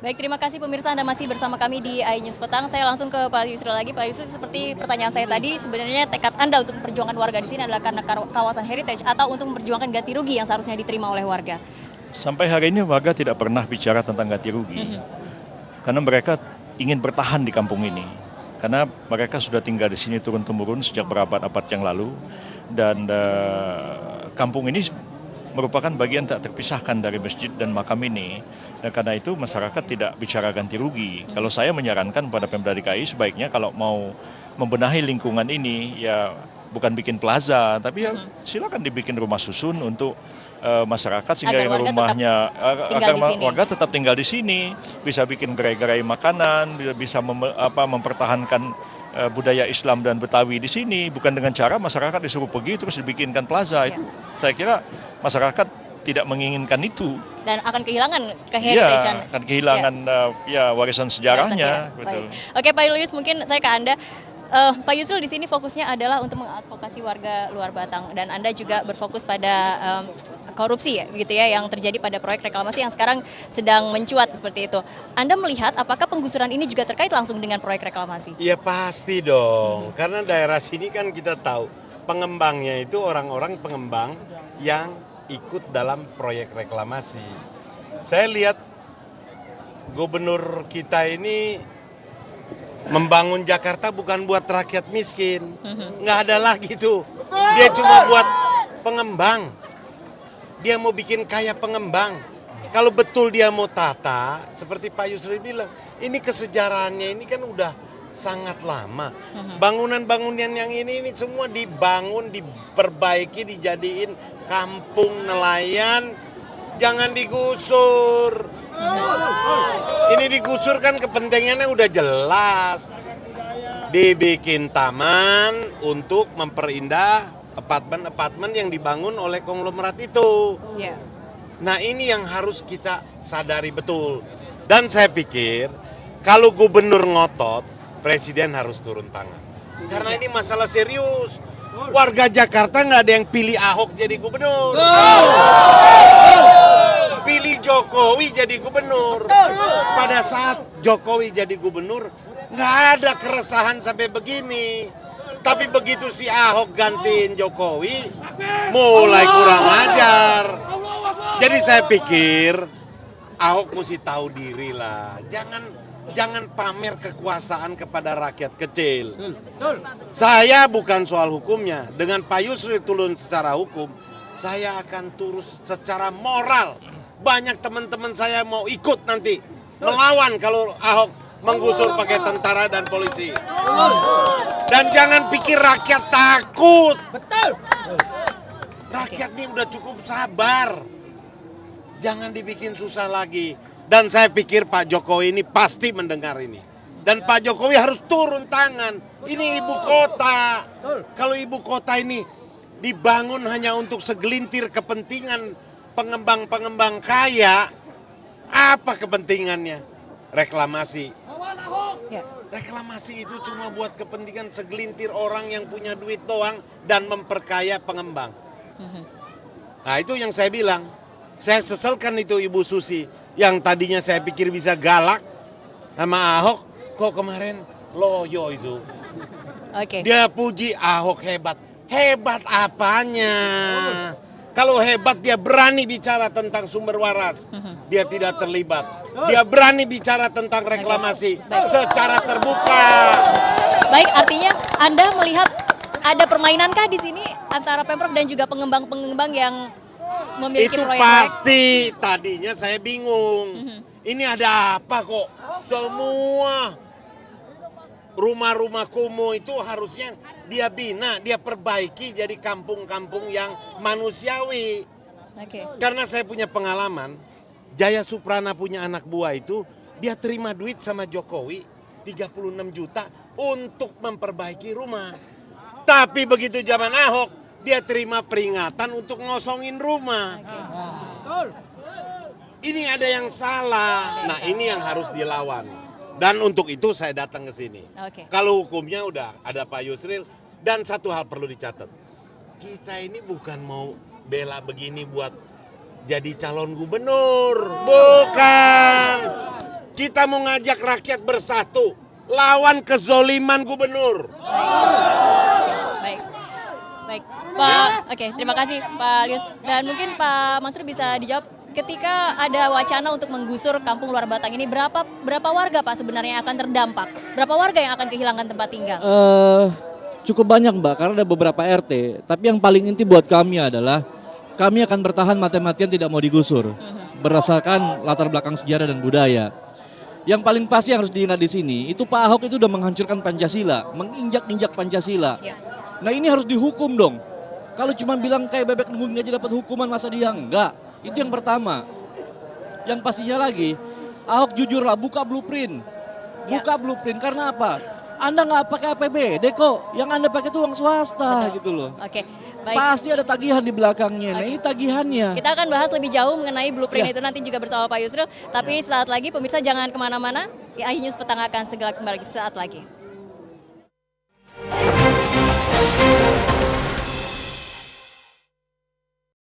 Baik, terima kasih pemirsa Anda masih bersama kami di iNews Petang. Saya langsung ke Pak Yusril lagi. Pak Yusril, seperti pertanyaan saya tadi, sebenarnya tekad Anda untuk memperjuangkan warga di sini adalah karena kawasan heritage atau untuk memperjuangkan ganti rugi yang seharusnya diterima oleh warga? Sampai hari ini warga tidak pernah bicara tentang ganti rugi. Karena mereka ingin bertahan di kampung ini. Karena mereka sudah tinggal di sini turun-temurun sejak berabad-abad yang lalu. Dan kampung ini merupakan bagian tak terpisahkan dari masjid dan makam ini. Dan karena itu masyarakat tidak bicara ganti rugi. Kalau saya menyarankan pada Pemda DKI sebaiknya kalau mau membenahi lingkungan ini, ya bukan bikin plaza, tapi ya silakan dibikin rumah susun untuk masyarakat sehingga Agar yang warga rumahnya tinggal di sini. warga tetap tinggal di sini, bisa bikin gerai-gerai makanan, bisa mempertahankan budaya Islam dan Betawi di sini, bukan dengan cara masyarakat disuruh pergi terus dibikinkan plaza. Itu saya kira masyarakat tidak menginginkan itu. Dan akan kehilangan keheritagean. Iya, akan kehilangan warisan sejarahnya. Betul. Oke, Pak Julius, mungkin saya ke Anda. Pak Yusril di sini fokusnya adalah untuk mengadvokasi warga luar Batang, dan Anda juga berfokus pada korupsi ya, begitu ya, yang terjadi pada proyek reklamasi yang sekarang sedang mencuat seperti itu. Anda melihat apakah penggusuran ini juga terkait langsung dengan proyek reklamasi? Iya pasti dong, karena daerah sini kan kita tahu pengembangnya itu orang-orang pengembang yang ikut dalam proyek reklamasi. Saya lihat gubernur kita ini membangun Jakarta bukan buat rakyat miskin, nggak ada lagi tuh. Dia cuma buat pengembang. Dia mau bikin kaya pengembang. Kalau betul dia mau tata, seperti Pak Yusril bilang, ini kesejarahannya ini kan udah sangat lama. Bangunan-bangunan yang ini semua dibangun, diperbaiki, dijadiin kampung nelayan. Jangan digusur. Ini digusur kan kepentingannya udah jelas. Dibikin taman untuk memperindah apartemen-apartemen yang dibangun oleh konglomerat itu. Nah ini yang harus kita sadari betul. Dan saya pikir kalau gubernur ngotot, presiden harus turun tangan. Karena ini masalah serius. Warga Jakarta nggak ada yang pilih Ahok jadi gubernur. Pilih Jokowi jadi gubernur. Pada saat Jokowi jadi gubernur, nggak ada keresahan sampai begini. Tapi begitu si Ahok gantiin Jokowi, mulai kurang ajar. Jadi saya pikir Ahok mesti tahu diri lah. Jangan pamer kekuasaan kepada rakyat kecil. Saya bukan soal hukumnya. Dengan Pak Yusril turun secara hukum, saya akan turun secara moral. Banyak teman-teman saya mau ikut nanti melawan kalau Ahok menggusur pakai tentara dan polisi. Dan jangan pikir rakyat takut. Rakyat ini udah cukup sabar. Jangan dibikin susah lagi. Dan saya pikir Pak Jokowi ini pasti mendengar ini. Dan Pak Jokowi harus turun tangan. Ini ibu kota. Kalau ibu kota ini dibangun hanya untuk segelintir kepentingan pengembang-pengembang kaya, apa kepentingannya? Reklamasi. Reklamasi itu cuma buat kepentingan segelintir orang yang punya duit doang dan memperkaya pengembang. Nah itu yang saya bilang. Saya sesalkan itu Ibu Susi yang tadinya saya pikir bisa galak sama Ahok, kok kemarin loyo itu. Dia puji Ahok hebat. Hebat apanya? Kalau hebat dia berani bicara tentang sumber waras. Dia tidak terlibat. Dia berani bicara tentang reklamasi secara terbuka. Baik, artinya Anda melihat ada permainankah di sini antara Pemprov dan juga pengembang-pengembang yang memiliki itu proyek? pasti. Tadinya saya bingung. Ini ada apa kok? Semua rumah-rumah kumuh itu harusnya dia bina, dia perbaiki jadi kampung-kampung yang manusiawi. Karena saya punya pengalaman, Jaya Suprana punya anak buah itu, dia terima duit sama Jokowi 36 juta untuk memperbaiki rumah. Tapi begitu zaman Ahok, dia terima peringatan untuk ngosongin rumah. Ini ada yang salah. Nah ini yang harus dilawan. Dan untuk itu saya datang ke sini. Kalau hukumnya udah ada Pak Yusril. Dan satu hal perlu dicatat. Kita ini bukan mau bela begini buat jadi calon gubernur. Bukan. Kita mau ngajak rakyat bersatu lawan kezoliman gubernur. Baik. Baik. Pak, oke, terima kasih Pak Lius. Dan mungkin Pak Mansur bisa dijawab, ketika ada wacana untuk menggusur kampung Luar Batang ini, berapa warga Pak sebenarnya yang akan terdampak? Berapa warga yang akan kehilangan tempat tinggal? Cukup banyak Mbak, karena ada beberapa RT. Tapi yang paling inti buat kami adalah kami akan bertahan mati-matian tidak mau digusur. Berdasarkan latar belakang sejarah dan budaya. Yang paling pasti yang harus diingat di sini, itu Pak Ahok itu udah menghancurkan Pancasila, menginjak-injak Pancasila. Ya. Nah ini harus dihukum dong. Kalau cuma bilang kayak bebek nungging aja dapat hukuman, masa dia enggak? Itu yang pertama. Yang pastinya lagi, Ahok jujurlah buka blueprint. Buka blueprint karena apa? Anda nggak pakai APBD kok, yang Anda pakai itu uang swasta gitu loh. Oke, baik. Pasti ada tagihan di belakangnya. Nah Oke. ini tagihannya. Kita akan bahas lebih jauh mengenai blueprint Ya. itu nanti juga bersama Pak Yusril. Tapi saat lagi pemirsa jangan kemana-mana. IAI News Petang akan segera kembali saat lagi.